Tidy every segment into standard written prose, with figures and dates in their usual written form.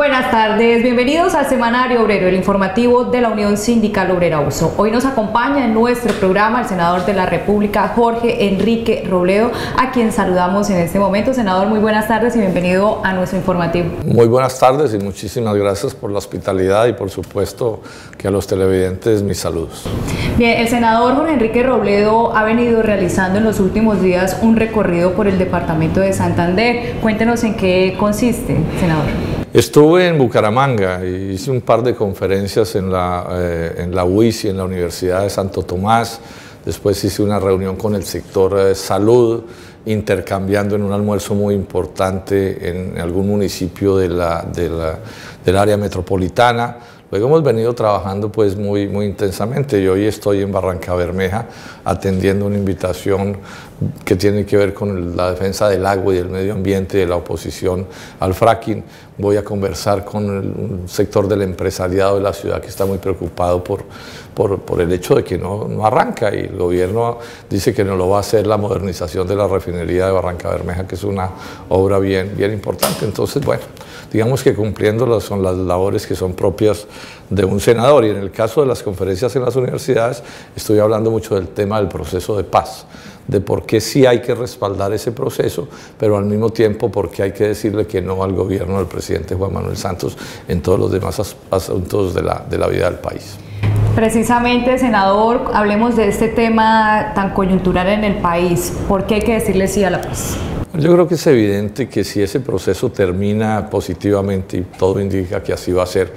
Buenas tardes, bienvenidos al Semanario Obrero, el informativo de la Unión Sindical Obrera USO. Hoy nos acompaña en nuestro programa el senador de la República, Jorge Enrique Robledo, a quien saludamos en este momento. Senador, muy buenas tardes y bienvenido a nuestro informativo. Muy buenas tardes y muchísimas gracias por la hospitalidad y por supuesto que a los televidentes mis saludos. Bien, el senador Jorge Enrique Robledo ha venido realizando en los últimos días un recorrido por el departamento de Santander. Cuéntenos en qué consiste, senador. Estuve en Bucaramanga y hice un par de conferencias en la UISI, en la Universidad de Santo Tomás. Después hice una reunión con el sector salud, intercambiando en un almuerzo muy importante en algún municipio del área metropolitana. Luego hemos venido trabajando pues muy intensamente y hoy estoy en Barrancabermeja atendiendo una invitación que tiene que ver con la defensa del agua y del medio ambiente de la oposición al fracking. Voy a conversar con un sector del empresariado de la ciudad que está muy preocupado por el hecho de que no arranca, y el gobierno dice que no lo va a hacer la modernización de la refinería de Barrancabermeja, que es una obra bien importante. Entonces, bueno, digamos que cumpliendo son las labores que son propias de un senador. Y en el caso de las conferencias en las universidades estoy hablando mucho del tema del proceso de paz, de por qué sí hay que respaldar ese proceso, pero al mismo tiempo por qué hay que decirle que no al gobierno del presidente Juan Manuel Santos en todos los demás asuntos de la vida del país. Precisamente, senador, hablemos de este tema tan coyuntural en el país. ¿Por qué hay que decirle sí a la paz? Yo creo que es evidente que si ese proceso termina positivamente, y todo indica que así va a ser,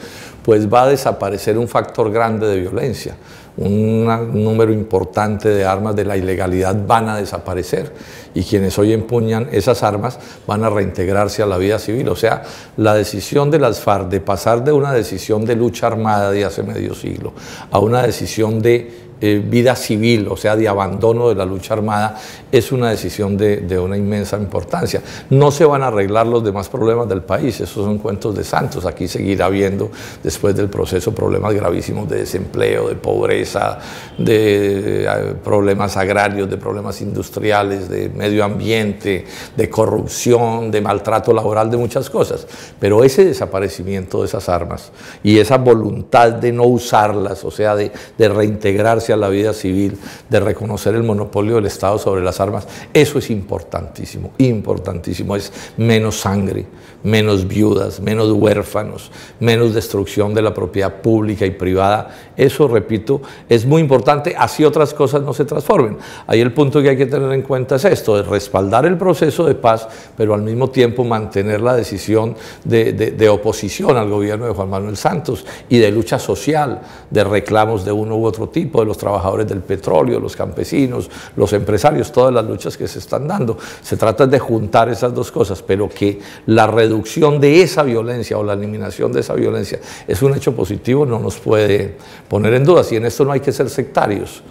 pues va a desaparecer un factor grande de violencia. Un número importante de armas de la ilegalidad van a desaparecer y quienes hoy empuñan esas armas van a reintegrarse a la vida civil. O sea, la decisión de las FARC de pasar de una decisión de lucha armada de hace medio siglo a una decisión de vida civil, o sea, de abandono de la lucha armada, es una decisión de una inmensa importancia. No se van a arreglar los demás problemas del país, esos son cuentos de santos. Aquí seguirá habiendo, después del proceso, problemas gravísimos de desempleo, de pobreza, de problemas agrarios, de problemas industriales, de medio ambiente, de corrupción, de maltrato laboral, de muchas cosas. Pero ese desaparecimiento de esas armas y esa voluntad de no usarlas, o sea, de reintegrarse a la vida civil, de reconocer el monopolio del Estado sobre las armas, eso es importantísimo, importantísimo. Es menos sangre, menos viudas, menos huérfanos, menos destrucción de la propiedad pública y privada. Eso, repito, es muy importante, así otras cosas no se transformen. Ahí el punto que hay que tener en cuenta es esto, de respaldar el proceso de paz, pero al mismo tiempo mantener la decisión de oposición al gobierno de Juan Manuel Santos y de lucha social, de reclamos de uno u otro tipo, de los trabajadores del petróleo, los campesinos, los empresarios, todas las luchas que se están dando. Se trata de juntar esas dos cosas, pero que la reducción de esa violencia o la eliminación de esa violencia es un hecho positivo, no nos puede poner en dudas, y en esto no hay que ser sectarios.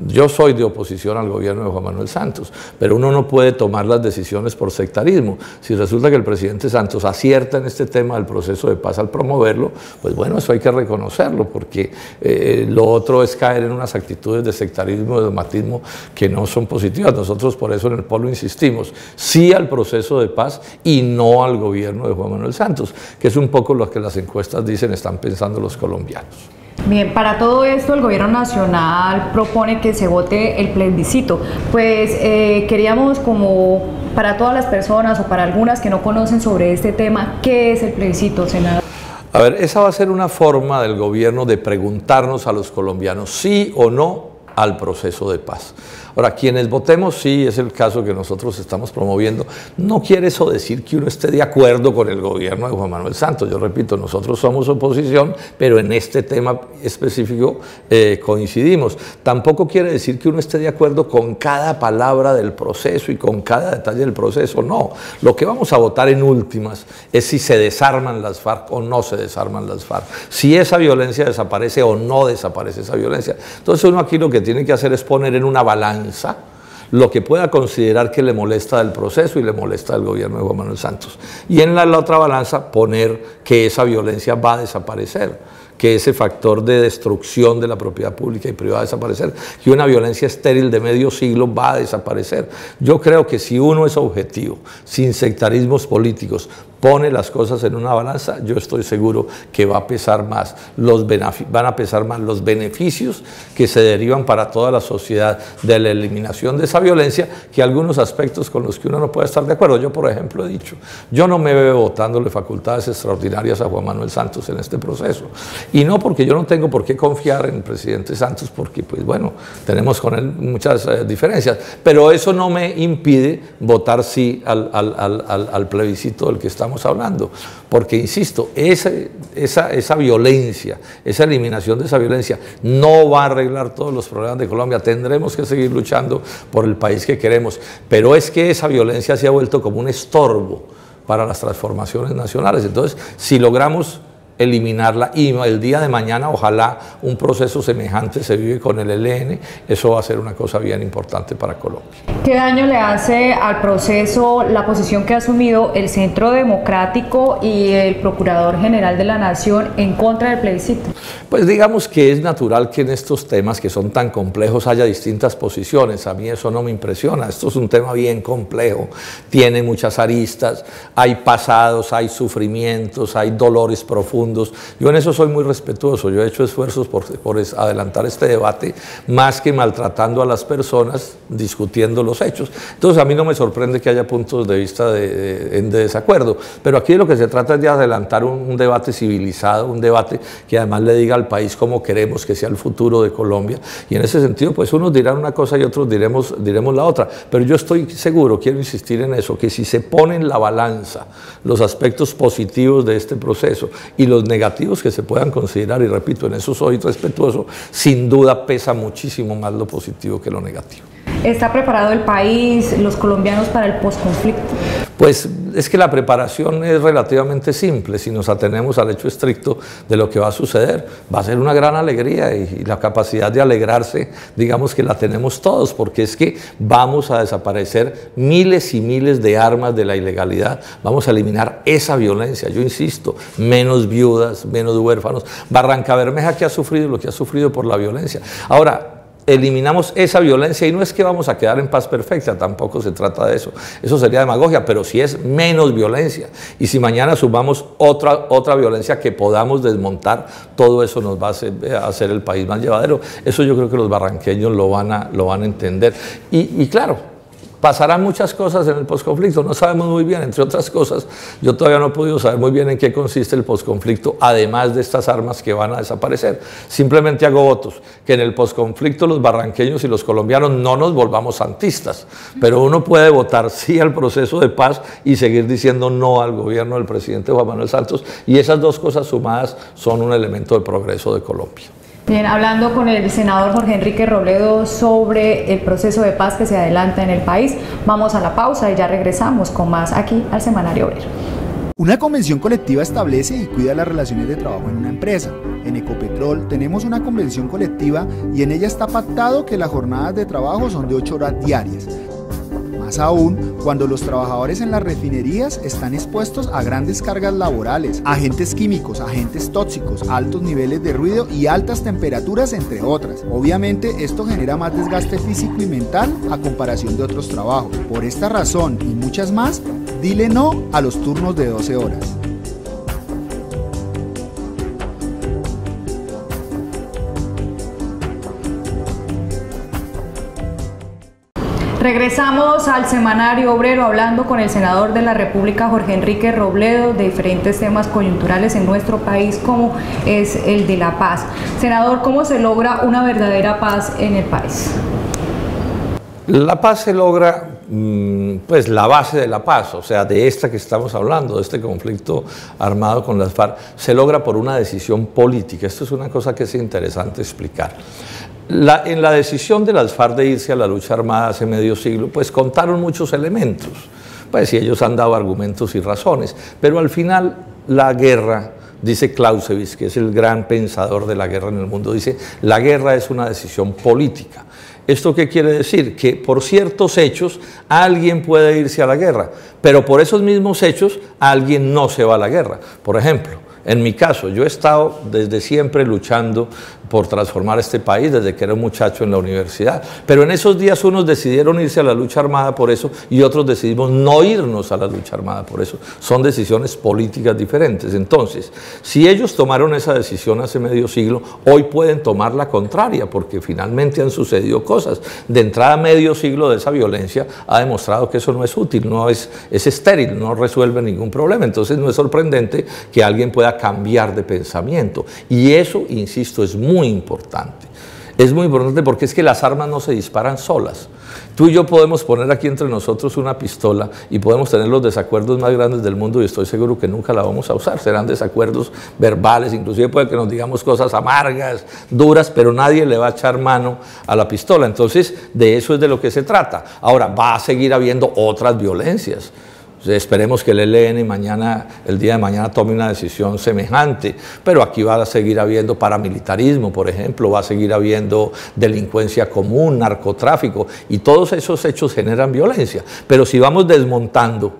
Yo soy de oposición al gobierno de Juan Manuel Santos, pero uno no puede tomar las decisiones por sectarismo. Si resulta que el presidente Santos acierta en este tema del proceso de paz al promoverlo, pues bueno, eso hay que reconocerlo, porque lo otro es caer en unas actitudes de sectarismo, de dogmatismo que no son positivas. Nosotros por eso en el Polo insistimos, sí al proceso de paz y no al gobierno de Juan Manuel Santos, que es un poco lo que las encuestas dicen están pensando los colombianos. Bien, para todo esto el gobierno nacional propone que se vote el plebiscito. Pues queríamos, como para todas las personas o para algunas que no conocen sobre este tema, ¿qué es el plebiscito, senador? A ver, esa va a ser una forma del gobierno de preguntarnos a los colombianos sí o no al proceso de paz. Ahora, quienes votemos sí, es el caso que nosotros estamos promoviendo. No quiere eso decir que uno esté de acuerdo con el gobierno de Juan Manuel Santos. Yo repito, nosotros somos oposición, pero en este tema específico coincidimos. Tampoco quiere decir que uno esté de acuerdo con cada palabra del proceso y con cada detalle del proceso, no. Lo que vamos a votar en últimas es si se desarman las FARC o no se desarman las FARC, si esa violencia desaparece o no desaparece esa violencia. Entonces uno aquí lo que tiene que hacer es poner en una balanza lo que pueda considerar que le molesta del proceso y le molesta del gobierno de Juan Manuel Santos. Y en la otra balanza poner que esa violencia va a desaparecer, que ese factor de destrucción de la propiedad pública y privada va a desaparecer, que una violencia estéril de medio siglo va a desaparecer. Yo creo que si uno es objetivo, sin sectarismos políticos, pone las cosas en una balanza, yo estoy seguro que va a pesar más van a pesar más los beneficios que se derivan para toda la sociedad de la eliminación de esa violencia que algunos aspectos con los que uno no puede estar de acuerdo. Yo, por ejemplo, he dicho, yo no me veo votándole facultades extraordinarias a Juan Manuel Santos en este proceso. Y no porque yo no tengo por qué confiar en el presidente Santos, porque, pues bueno, tenemos con él muchas diferencias, pero eso no me impide votar sí al plebiscito del que estamos hablando, porque insisto, esa violencia, esa eliminación de esa violencia no va a arreglar todos los problemas de Colombia. Tendremos que seguir luchando por el país que queremos, pero es que esa violencia se ha vuelto como un estorbo para las transformaciones nacionales. Entonces, si logramos eliminarla y el día de mañana ojalá un proceso semejante se vive con el ELN, eso va a ser una cosa bien importante para Colombia. ¿Qué daño le hace al proceso la posición que ha asumido el Centro Democrático y el Procurador General de la Nación en contra del plebiscito? Pues digamos que es natural que en estos temas que son tan complejos haya distintas posiciones. A mí eso no me impresiona. Esto es un tema bien complejo, tiene muchas aristas, hay pasados, hay sufrimientos, hay dolores profundos. Yo en eso soy muy respetuoso. Yo he hecho esfuerzos por adelantar este debate, más que maltratando a las personas, discutiendo los hechos. Entonces a mí no me sorprende que haya puntos de vista de desacuerdo, pero aquí lo que se trata es de adelantar un debate civilizado, un debate que además le diga al país cómo queremos que sea el futuro de Colombia, y en ese sentido pues unos dirán una cosa y otros diremos la otra, pero yo estoy seguro, quiero insistir en eso, que si se pone en la balanza los aspectos positivos de este proceso y los negativos que se puedan considerar, y repito, en eso soy respetuoso, sin duda pesa muchísimo más lo positivo que lo negativo. ¿Está preparado el país, los colombianos para el posconflicto? Pues es que la preparación es relativamente simple. Si nos atenemos al hecho estricto de lo que va a suceder, va a ser una gran alegría, y la capacidad de alegrarse, digamos que la tenemos todos, porque es que vamos a desaparecer miles y miles de armas de la ilegalidad, vamos a eliminar esa violencia. Yo insisto, menos viudas, menos huérfanos. Barrancabermeja, que ha sufrido lo que ha sufrido por la violencia. Ahora, eliminamos esa violencia y no es que vamos a quedar en paz perfecta, tampoco se trata de eso, eso sería demagogia, pero sí es menos violencia, y si mañana sumamos otra violencia que podamos desmontar, todo eso nos va a hacer el país más llevadero. Eso yo creo que los barranqueños lo van a entender, y claro, pasarán muchas cosas en el posconflicto, no sabemos muy bien, entre otras cosas, yo todavía no he podido saber muy bien en qué consiste el posconflicto, además de estas armas que van a desaparecer. Simplemente hago votos, que en el posconflicto los barranqueños y los colombianos no nos volvamos santistas, pero uno puede votar sí al proceso de paz y seguir diciendo no al gobierno del presidente Juan Manuel Santos, y esas dos cosas sumadas son un elemento de progreso de Colombia. Bien, hablando con el senador Jorge Enrique Robledo sobre el proceso de paz que se adelanta en el país, vamos a la pausa y ya regresamos con más aquí al Semanario Obrero. Una convención colectiva establece y cuida las relaciones de trabajo en una empresa. En Ecopetrol tenemos una convención colectiva y en ella está pactado que las jornadas de trabajo son de 8 horas diarias. Más aún, cuando los trabajadores en las refinerías están expuestos a grandes cargas laborales, agentes químicos, agentes tóxicos, altos niveles de ruido y altas temperaturas, entre otras. Obviamente, esto genera más desgaste físico y mental a comparación de otros trabajos. Por esta razón y muchas más, dile no a los turnos de 12 horas. Regresamos al Semanario Obrero hablando con el senador de la República, Jorge Enrique Robledo, de diferentes temas coyunturales en nuestro país, como es el de la paz. Senador, ¿cómo se logra una verdadera paz en el país? La paz se logra, pues la base de la paz, o sea, de esta que estamos hablando, de este conflicto armado con las FARC, se logra por una decisión política. Esto es una cosa que es interesante explicar. En la decisión de las FARC de irse a la lucha armada hace medio siglo, pues contaron muchos elementos, pues sí, ellos han dado argumentos y razones, pero al final la guerra, dice Clausewitz, que es el gran pensador de la guerra en el mundo, dice, la guerra es una decisión política. ¿Esto qué quiere decir? Que por ciertos hechos alguien puede irse a la guerra, pero por esos mismos hechos alguien no se va a la guerra. Por ejemplo, En mi caso, yo he estado desde siempre luchando por transformar este país, desde que era un muchacho en la universidad. Pero en esos días unos decidieron irse a la lucha armada por eso y otros decidimos no irnos a la lucha armada por eso. Son decisiones políticas diferentes. Entonces, si ellos tomaron esa decisión hace medio siglo, hoy pueden tomar la contraria, porque finalmente han sucedido cosas. De entrada, medio siglo de esa violencia ha demostrado que eso no es útil, es estéril, no resuelve ningún problema. Entonces, no es sorprendente que alguien pueda cambiar de pensamiento. Y eso, insisto, es muy importante. Es muy importante porque es que las armas no se disparan solas. Tú y yo podemos poner aquí entre nosotros una pistola y podemos tener los desacuerdos más grandes del mundo y estoy seguro que nunca la vamos a usar. Serán desacuerdos verbales, inclusive puede que nos digamos cosas amargas, duras, pero nadie le va a echar mano a la pistola. Entonces, de eso es de lo que se trata. Ahora, va a seguir habiendo otras violencias. Esperemos que el ELN el día de mañana tome una decisión semejante, pero aquí va a seguir habiendo paramilitarismo, por ejemplo, va a seguir habiendo delincuencia común, narcotráfico, y todos esos hechos generan violencia. Pero si vamos desmontando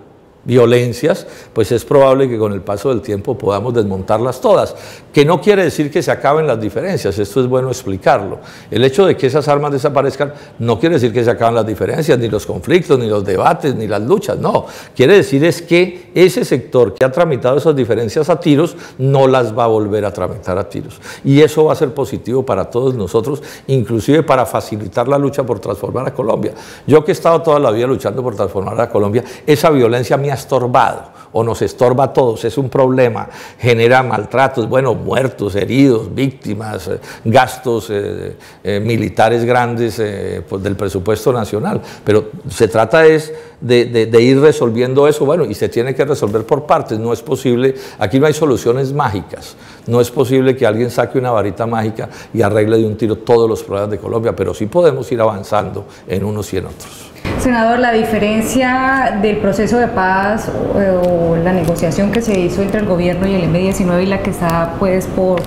violencias, pues es probable que con el paso del tiempo podamos desmontarlas todas, que no quiere decir que se acaben las diferencias, esto es bueno explicarlo. El hecho de que esas armas desaparezcan no quiere decir que se acaben las diferencias, ni los conflictos, ni los debates, ni las luchas, no. Quiere decir es que ese sector que ha tramitado esas diferencias a tiros, no las va a volver a tramitar a tiros. Y eso va a ser positivo para todos nosotros, inclusive para facilitar la lucha por transformar a Colombia. Yo que he estado toda la vida luchando por transformar a Colombia, esa violencia me ha estorbado, o nos estorba a todos, es un problema, genera maltratos, bueno, muertos, heridos, víctimas, gastos militares grandes pues del presupuesto nacional, pero se trata es de ir resolviendo eso, bueno, y se tiene que resolver por partes, no es posible, aquí no hay soluciones mágicas, no es posible que alguien saque una varita mágica y arregle de un tiro todos los problemas de Colombia, pero sí podemos ir avanzando en unos y en otros. Senador, la diferencia del proceso de paz o la negociación que se hizo entre el gobierno y el M-19 y la que está pues por...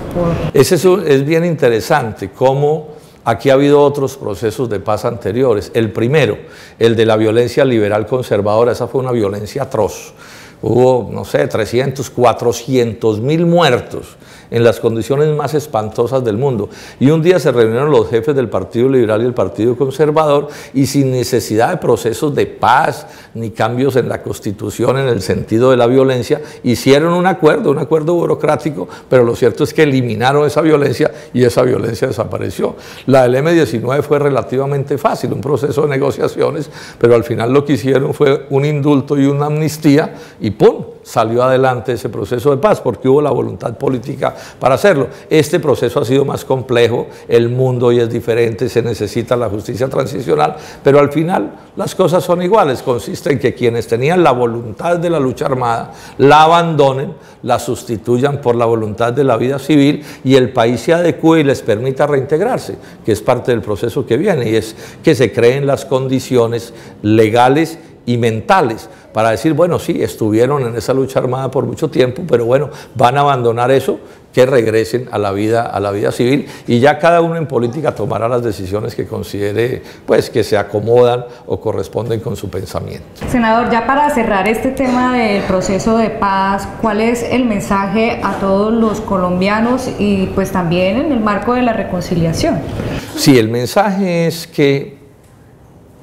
Es bien interesante cómo aquí ha habido otros procesos de paz anteriores. El primero, el de la violencia liberal conservadora, esa fue una violencia atroz. Hubo, no sé, 300, 400 mil muertos en las condiciones más espantosas del mundo. Y un día se reunieron los jefes del Partido Liberal y el Partido Conservador y sin necesidad de procesos de paz ni cambios en la Constitución en el sentido de la violencia, hicieron un acuerdo burocrático, pero lo cierto es que eliminaron esa violencia y esa violencia desapareció. La del M-19 fue relativamente fácil, un proceso de negociaciones, pero al final lo que hicieron fue un indulto y una amnistía y ¡pum!, salió adelante ese proceso de paz porque hubo la voluntad política para hacerlo. Este proceso ha sido más complejo, el mundo hoy es diferente, se necesita la justicia transicional, pero al final las cosas son iguales, consiste en que quienes tenían la voluntad de la lucha armada la abandonen, la sustituyan por la voluntad de la vida civil y el país se adecue y les permita reintegrarse, que es parte del proceso que viene, y es que se creen las condiciones legales y mentales para decir, bueno, sí, estuvieron en esa lucha armada por mucho tiempo, pero bueno, van a abandonar eso, que regresen a la vida civil y ya cada uno en política tomará las decisiones que considere pues que se acomodan o corresponden con su pensamiento. Senador, ya para cerrar este tema del proceso de paz, ¿cuál es el mensaje a todos los colombianos y pues también en el marco de la reconciliación? Sí, el mensaje es que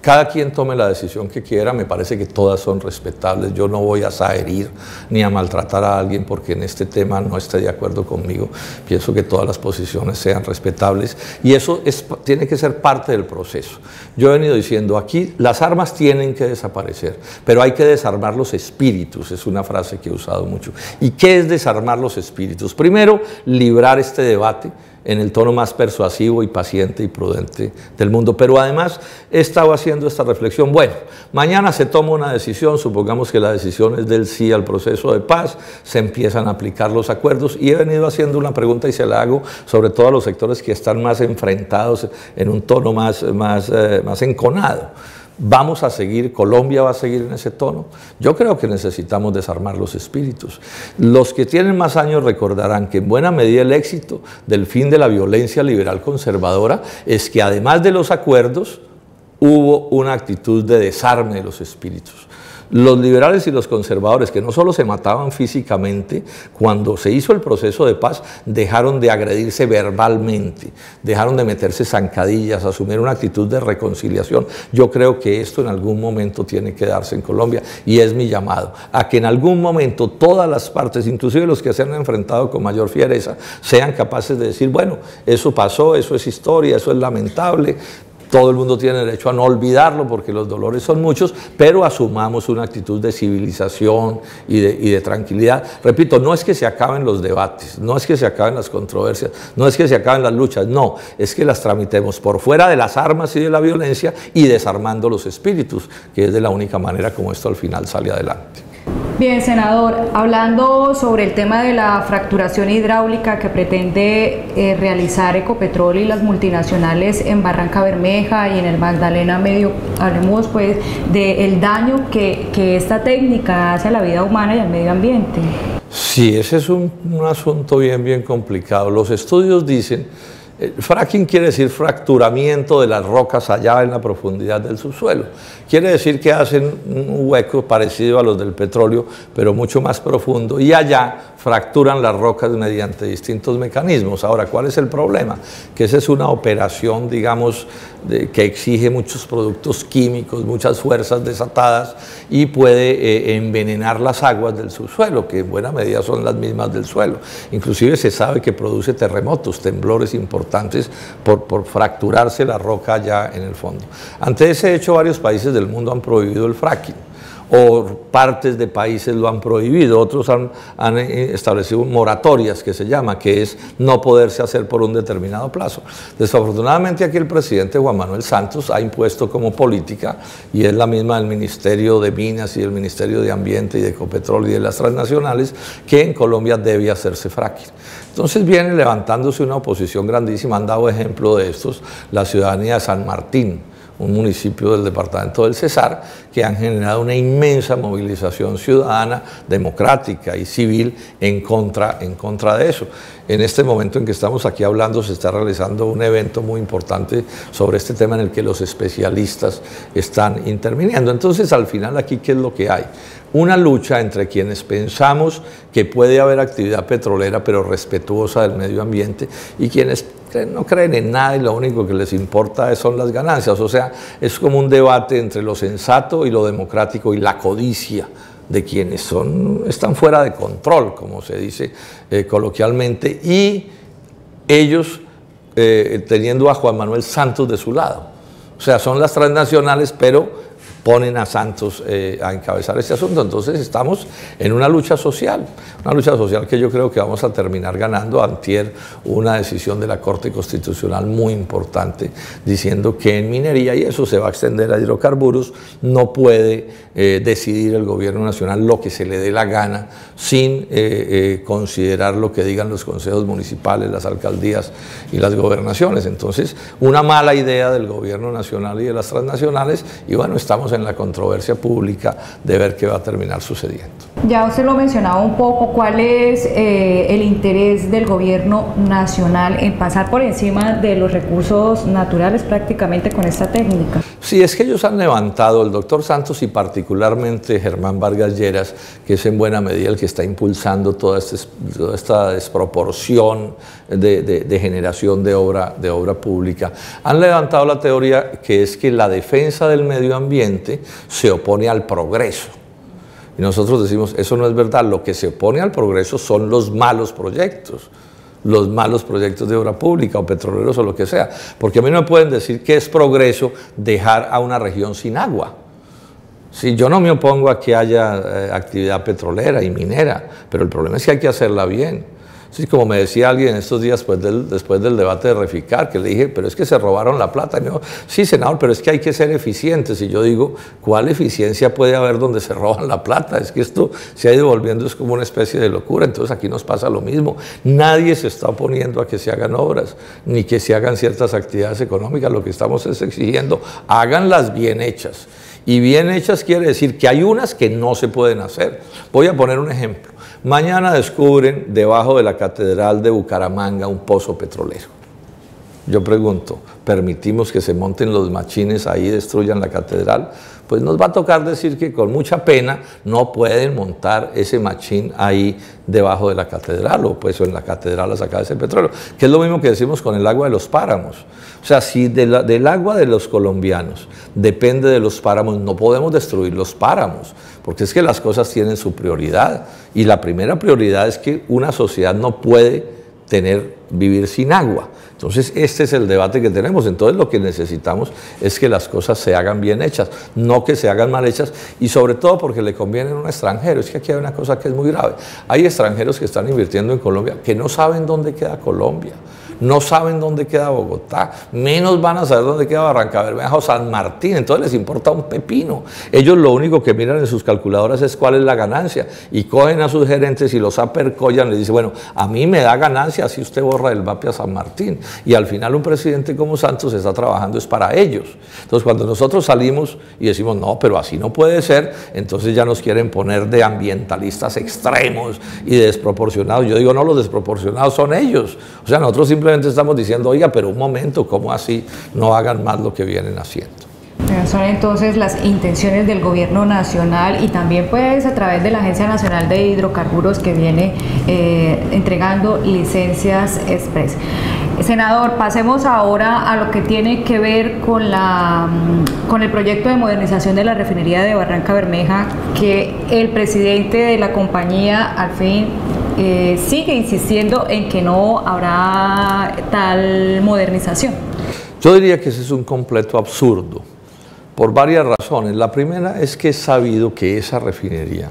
cada quien tome la decisión que quiera, me parece que todas son respetables, yo no voy a herir ni a maltratar a alguien porque en este tema no esté de acuerdo conmigo, pienso que todas las posiciones sean respetables y eso tiene que ser parte del proceso. Yo he venido diciendo aquí, las armas tienen que desaparecer, pero hay que desarmar los espíritus, es una frase que he usado mucho. ¿Y qué es desarmar los espíritus? Primero, librar este debate en el tono más persuasivo y paciente y prudente del mundo, pero además he estado haciendo esta reflexión, bueno, mañana se toma una decisión, supongamos que la decisión es del sí al proceso de paz, se empiezan a aplicar los acuerdos y he venido haciendo una pregunta y se la hago sobre todo a los sectores que están más enfrentados en un tono más enconado. ¿Vamos a seguir, Colombia va a seguir en ese tono? Yo creo que necesitamos desarmar los espíritus. Los que tienen más años recordarán que en buena medida el éxito del fin de la violencia liberal conservadora es que además de los acuerdos, hubo una actitud de desarme de los espíritus. Los liberales y los conservadores, que no solo se mataban físicamente, cuando se hizo el proceso de paz, dejaron de agredirse verbalmente, dejaron de meterse zancadillas, asumir una actitud de reconciliación. Yo creo que esto en algún momento tiene que darse en Colombia, y es mi llamado, a que en algún momento todas las partes, inclusive los que se han enfrentado con mayor fiereza, sean capaces de decir, bueno, eso pasó, eso es historia, eso es lamentable. Todo el mundo tiene derecho a no olvidarlo porque los dolores son muchos, pero asumamos una actitud de civilización y de tranquilidad. Repito, no es que se acaben los debates, no es que se acaben las controversias, no es que se acaben las luchas, no, es que las tramitemos por fuera de las armas y de la violencia y desarmando los espíritus, que es de la única manera como esto al final sale adelante. Bien, senador, hablando sobre el tema de la fracturación hidráulica que pretende realizar Ecopetrol y las multinacionales en Barranca Bermeja y en el Magdalena Medio, hablemos pues del daño que esta técnica hace a la vida humana y al medio ambiente. Sí, ese es un asunto bien complicado. Los estudios dicen, fracking quiere decir fracturamiento de las rocas allá en la profundidad del subsuelo. Quiere decir que hacen un hueco parecido a los del petróleo, pero mucho más profundo, y allá fracturan las rocas mediante distintos mecanismos. Ahora, ¿cuál es el problema? Que esa es una operación, digamos, que exige muchos productos químicos, muchas fuerzas desatadas, y puede envenenar las aguas del subsuelo, que en buena medida son las mismas del suelo. Inclusive se sabe que produce terremotos, temblores importantes por fracturarse la roca allá en el fondo. Ante ese hecho, varios países del mundo han prohibido el fracking, o partes de países lo han prohibido, otros han establecido moratorias, que se llama, que es no poderse hacer por un determinado plazo. Desafortunadamente aquí el presidente Juan Manuel Santos ha impuesto como política, y es la misma del Ministerio de Minas y del Ministerio de Ambiente y de Ecopetrol y de las transnacionales, que en Colombia debe hacerse fracking. Entonces viene levantándose una oposición grandísima. Han dado ejemplo de estos la ciudadanía de San Martín, un municipio del departamento del Cesar, que han generado una inmensa movilización ciudadana, democrática y civil en contra de eso. En este momento en que estamos aquí hablando, se está realizando un evento muy importante sobre este tema en el que los especialistas están interviniendo. Entonces, al final aquí, ¿qué es lo que hay? Una lucha entre quienes pensamos que puede haber actividad petrolera, pero respetuosa del medio ambiente, y quienes no creen en nada y lo único que les importa son las ganancias. O sea, es como un debate entre lo sensato y lo democrático y la codicia de quienes están fuera de control, como se dice coloquialmente, y ellos teniendo a Juan Manuel Santos de su lado. O sea, son las transnacionales, pero ponen a Santos a encabezar este asunto. Entonces estamos en una lucha social que yo creo que vamos a terminar ganando. Antier una decisión de la Corte Constitucional muy importante diciendo que en minería, y eso se va a extender a hidrocarburos, no puede decidir el gobierno nacional lo que se le dé la gana sin considerar lo que digan los consejos municipales, las alcaldías y las gobernaciones. Entonces, una mala idea del gobierno nacional y de las transnacionales, y bueno, estamos en la controversia pública de ver qué va a terminar sucediendo. Ya usted lo mencionaba un poco, ¿cuál es el interés del gobierno nacional en pasar por encima de los recursos naturales prácticamente con esta técnica? Sí, es que ellos han levantado, el doctor Santos y particularmente Germán Vargas Lleras, que es en buena medida el que está impulsando toda esta desproporción de generación de obra pública, han levantado la teoría que es que la defensa del medio ambiente se opone al progreso. Y nosotros decimos, eso no es verdad, lo que se opone al progreso son los malos proyectos de obra pública o petroleros o lo que sea, porque a mí no me pueden decir que es progreso dejar a una región sin agua. Sí, yo no me opongo a que haya actividad petrolera y minera, pero el problema es que hay que hacerla bien. Sí, como me decía alguien estos días después del debate de Reficar, que le dije, pero es que se robaron la plata. Y me dijo, sí, senador, pero es que hay que ser eficientes. Y yo digo, ¿cuál eficiencia puede haber donde se roban la plata? Es que esto se ha ido volviendo, es como una especie de locura. Entonces aquí nos pasa lo mismo. Nadie se está oponiendo a que se hagan obras, ni que se hagan ciertas actividades económicas. Lo que estamos es exigiendo, háganlas bien hechas. Y bien hechas quiere decir que hay unas que no se pueden hacer. Voy a poner un ejemplo. Mañana descubren debajo de la Catedral de Bucaramanga un pozo petrolero. Yo pregunto, ¿permitimos que se monten los machines ahí y destruyan la catedral? Pues nos va a tocar decir que con mucha pena no pueden montar ese machín ahí debajo de la catedral o pues en la catedral a sacar ese petróleo, que es lo mismo que decimos con el agua de los páramos. O sea, si del agua de los colombianos depende de los páramos, no podemos destruir los páramos, porque es que las cosas tienen su prioridad y la primera prioridad es que una sociedad no puede vivir sin agua. Entonces este es el debate que tenemos. Entonces lo que necesitamos es que las cosas se hagan bien hechas, no que se hagan mal hechas, y sobre todo porque le conviene a un extranjero. Es que aquí hay una cosa que es muy grave. Hay extranjeros que están invirtiendo en Colombia que no saben dónde queda Colombia, no saben dónde queda Bogotá, menos van a saber dónde queda Barrancabermeja o San Martín. Entonces les importa un pepino. Ellos lo único que miran en sus calculadoras es cuál es la ganancia, y cogen a sus gerentes y los apercollan, les dicen, bueno, a mí me da ganancia si usted borra del MAPI a San Martín, y al final un presidente como Santos está trabajando es para ellos. Entonces cuando nosotros salimos y decimos, no, pero así no puede ser, entonces ya nos quieren poner de ambientalistas extremos y de desproporcionados. Yo digo, no, los desproporcionados son ellos. O sea, nosotros simplemente estamos diciendo, oiga, pero un momento, ¿cómo así? No hagan más lo que vienen haciendo. Son entonces las intenciones del gobierno nacional y también pues a través de la Agencia Nacional de Hidrocarburos que viene entregando licencias express. Senador, pasemos ahora a lo que tiene que ver con el proyecto de modernización de la refinería de Barrancabermeja, que el presidente de la compañía al fin sigue insistiendo en que no habrá tal modernización. Yo diría que ese es un completo absurdo, por varias razones. La primera es que es sabido que esa refinería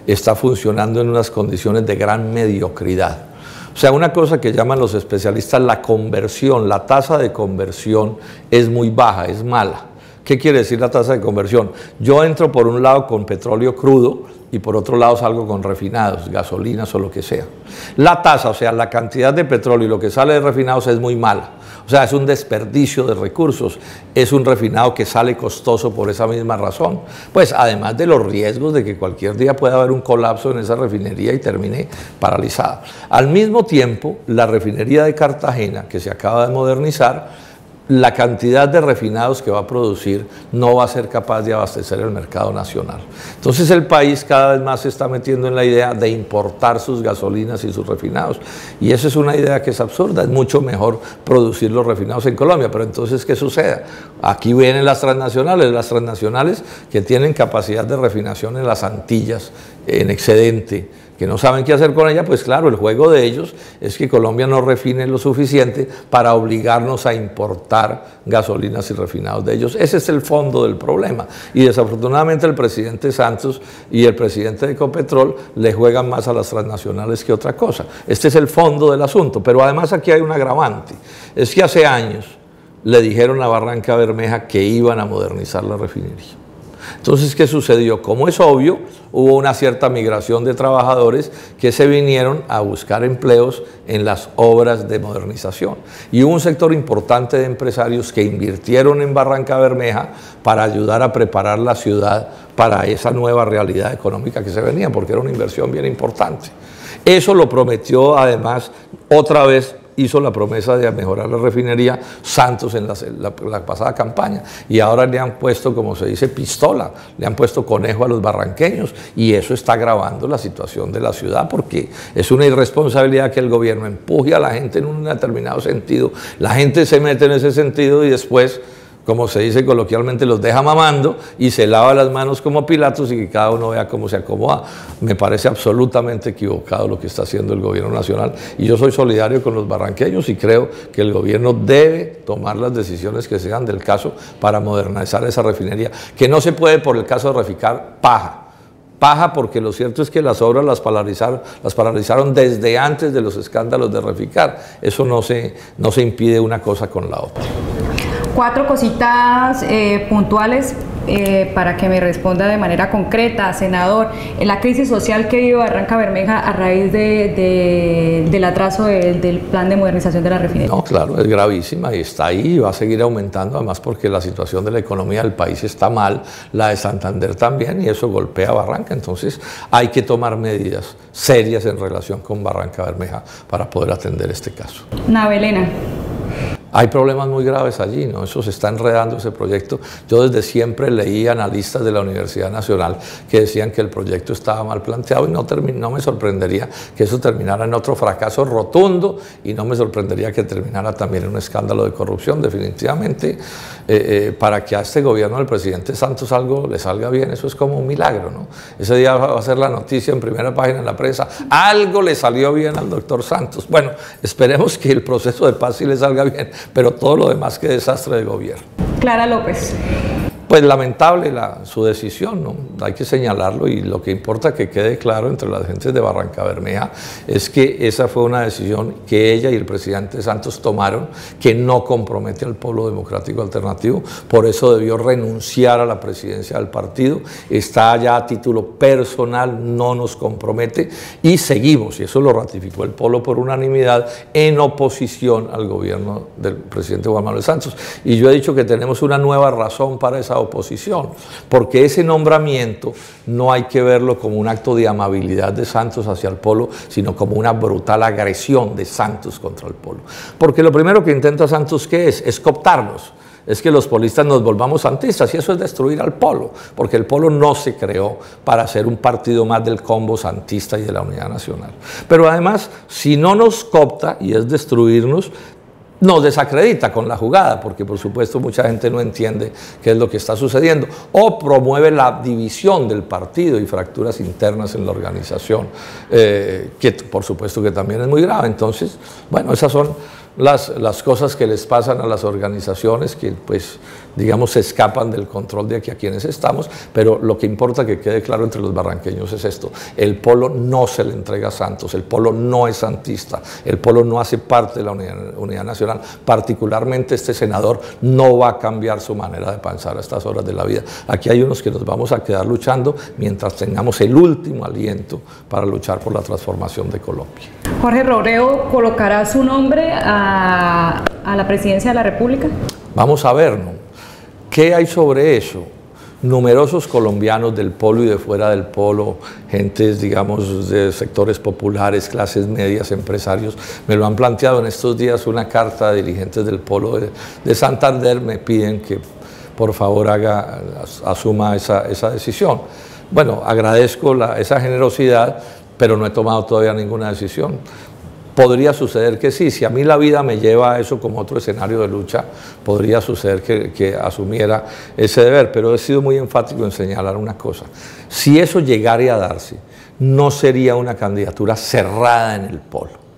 está funcionando en unas condiciones de gran mediocridad. O sea, una cosa que llaman los especialistas la conversión, la tasa de conversión es muy baja, es mala. ¿Qué quiere decir la tasa de conversión? Yo entro por un lado con petróleo crudo y por otro lado salgo con refinados, gasolinas o lo que sea. La tasa, o sea, la cantidad de petróleo y lo que sale de refinados es muy mala. O sea, es un desperdicio de recursos, es un refinado que sale costoso por esa misma razón. Pues además de los riesgos de que cualquier día pueda haber un colapso en esa refinería y termine paralizada. Al mismo tiempo, la refinería de Cartagena, que se acaba de modernizar, la cantidad de refinados que va a producir no va a ser capaz de abastecer el mercado nacional. Entonces el país cada vez más se está metiendo en la idea de importar sus gasolinas y sus refinados. Y eso es una idea que es absurda. Es mucho mejor producir los refinados en Colombia. Pero entonces, ¿qué sucede? Aquí vienen las transnacionales que tienen capacidad de refinación en las Antillas, en excedente, que no saben qué hacer con ella. Pues claro, el juego de ellos es que Colombia no refine lo suficiente para obligarnos a importar gasolinas y refinados de ellos. Ese es el fondo del problema. Y desafortunadamente el presidente Santos y el presidente de Ecopetrol le juegan más a las transnacionales que otra cosa. Este es el fondo del asunto. Pero además aquí hay un agravante. Es que hace años le dijeron a Barrancabermeja que iban a modernizar la refinería. Entonces, ¿qué sucedió? Como es obvio, hubo una cierta migración de trabajadores que se vinieron a buscar empleos en las obras de modernización. Y hubo un sector importante de empresarios que invirtieron en Barrancabermeja para ayudar a preparar la ciudad para esa nueva realidad económica que se venía, porque era una inversión bien importante. Eso lo prometió, además, otra vez, hizo la promesa de mejorar la refinería Santos en la pasada campaña, y ahora le han puesto, como se dice, pistola, le han puesto conejo a los barranqueños, y eso está agravando la situación de la ciudad, porque es una irresponsabilidad que el gobierno empuje a la gente en un determinado sentido, la gente se mete en ese sentido y después, como se dice coloquialmente, los deja mamando y se lava las manos como Pilatos y que cada uno vea cómo se acomoda. Me parece absolutamente equivocado lo que está haciendo el gobierno nacional, y yo soy solidario con los barranqueños y creo que el gobierno debe tomar las decisiones que sean del caso para modernizar esa refinería, que no se puede por el caso de Reficar paja, porque lo cierto es que las obras las paralizaron desde antes de los escándalos de Reficar. Eso no se impide una cosa con la otra. 4 cositas puntuales para que me responda de manera concreta, senador. La crisis social que vive Barrancabermeja a raíz del atraso del plan de modernización de la refinería. No, claro, es gravísima y está ahí y va a seguir aumentando, además porque la situación de la economía del país está mal, la de Santander también, y eso golpea a Barranca. Entonces hay que tomar medidas serias en relación con Barrancabermeja para poder atender este caso. Navelena. Hay problemas muy graves allí, ¿no? Eso se está enredando ese proyecto. Yo desde siempre leí analistas de la Universidad Nacional que decían que el proyecto estaba mal planteado y no me sorprendería que eso terminara en otro fracaso rotundo y no me sorprendería que terminara también en un escándalo de corrupción. Definitivamente, para que a este gobierno del presidente Santos algo le salga bien, eso es como un milagro, ¿no? Ese día va a ser la noticia en primera página en la prensa, algo le salió bien al doctor Santos. Bueno, esperemos que el proceso de paz sí le salga bien, pero todo lo demás que desastre de gobierno. Clara López. Pues lamentable su decisión, ¿no? Hay que señalarlo, y lo que importa que quede claro entre las gentes de Barrancabermeja es que esa fue una decisión que ella y el presidente Santos tomaron, que no compromete al Polo Democrático Alternativo, por eso debió renunciar a la presidencia del partido, está ya a título personal, no nos compromete, y seguimos, y eso lo ratificó el Polo por unanimidad, en oposición al gobierno del presidente Juan Manuel Santos. Y yo he dicho que tenemos una nueva razón para esa oposición, porque ese nombramiento no hay que verlo como un acto de amabilidad de Santos hacia el Polo, sino como una brutal agresión de Santos contra el Polo. Porque lo primero que intenta Santos, ¿qué es? Es cooptarnos. Es que los polistas nos volvamos santistas, y eso es destruir al Polo, porque el Polo no se creó para ser un partido más del combo santista y de la Unidad Nacional. Pero además, si no nos coopta y es destruirnos, nos desacredita con la jugada, porque por supuesto mucha gente no entiende qué es lo que está sucediendo, o promueve la división del partido y fracturas internas en la organización, que por supuesto que también es muy grave. Entonces, bueno, esas son las cosas que les pasan a las organizaciones que, pues, digamos, se escapan del control de aquí a quienes estamos, pero lo que importa que quede claro entre los barranqueños es esto: el Polo no se le entrega a Santos, el Polo no es santista, el Polo no hace parte de la Unidad Nacional, particularmente este senador no va a cambiar su manera de pensar a estas horas de la vida. Aquí hay unos que nos vamos a quedar luchando mientras tengamos el último aliento para luchar por la transformación de Colombia. Jorge Robledo colocará su nombre a la presidencia de la República. Vamos a ver, ¿no? ¿Qué hay sobre eso? Numerosos colombianos del Polo y de fuera del Polo, gentes, digamos, de sectores populares, clases medias, empresarios, me lo han planteado en estos días. Una carta de dirigentes del Polo de Santander me piden que por favor asuma esa decisión. Bueno, agradezco esa generosidad, pero no he tomado todavía ninguna decisión. Podría suceder que sí, si a mí la vida me lleva a eso como otro escenario de lucha, podría suceder que asumiera ese deber, pero he sido muy enfático en señalar una cosa: si eso llegara a darse, no sería una candidatura cerrada en el Polo,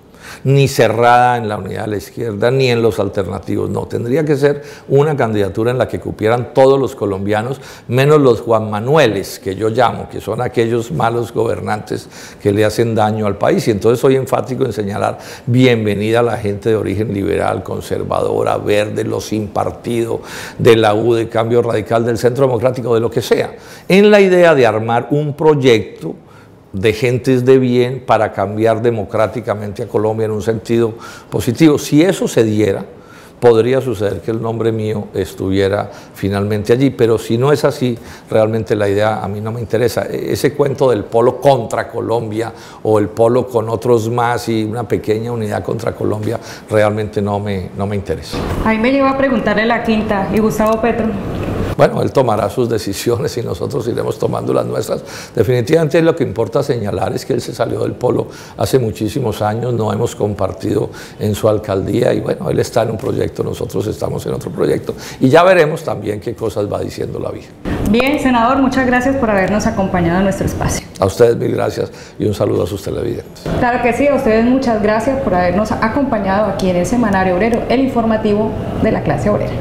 ni cerrada en la Unidad de la Izquierda, ni en los alternativos, no, tendría que ser una candidatura en la que cupieran todos los colombianos, menos los Juan Manueles, que yo llamo, que son aquellos malos gobernantes que le hacen daño al país. Y entonces soy enfático en señalar: bienvenida a la gente de origen liberal, conservadora, verde, los sin partido, de la U, de Cambio Radical, del Centro Democrático, de lo que sea, en la idea de armar un proyecto de gentes de bien para cambiar democráticamente a Colombia en un sentido positivo. Si eso se diera, podría suceder que el nombre mío estuviera finalmente allí, pero si no es así, realmente la idea a mí no me interesa. Ese cuento del Polo contra Colombia, o el Polo con otros más y una pequeña unidad contra Colombia, realmente no me interesa. Ahí me lleva a preguntarle la quinta, ¿y Gustavo Petro? Bueno, él tomará sus decisiones y nosotros iremos tomando las nuestras. Definitivamente lo que importa señalar es que él se salió del Polo hace muchísimos años, no hemos compartido en su alcaldía, y bueno, él está en un proyecto, nosotros estamos en otro proyecto, y ya veremos también qué cosas va diciendo la vida. Bien, senador, muchas gracias por habernos acompañado en nuestro espacio. A ustedes mil gracias y un saludo a sus televidentes. Claro que sí, a ustedes muchas gracias por habernos acompañado aquí en el Semanario Obrero, el informativo de la clase obrera.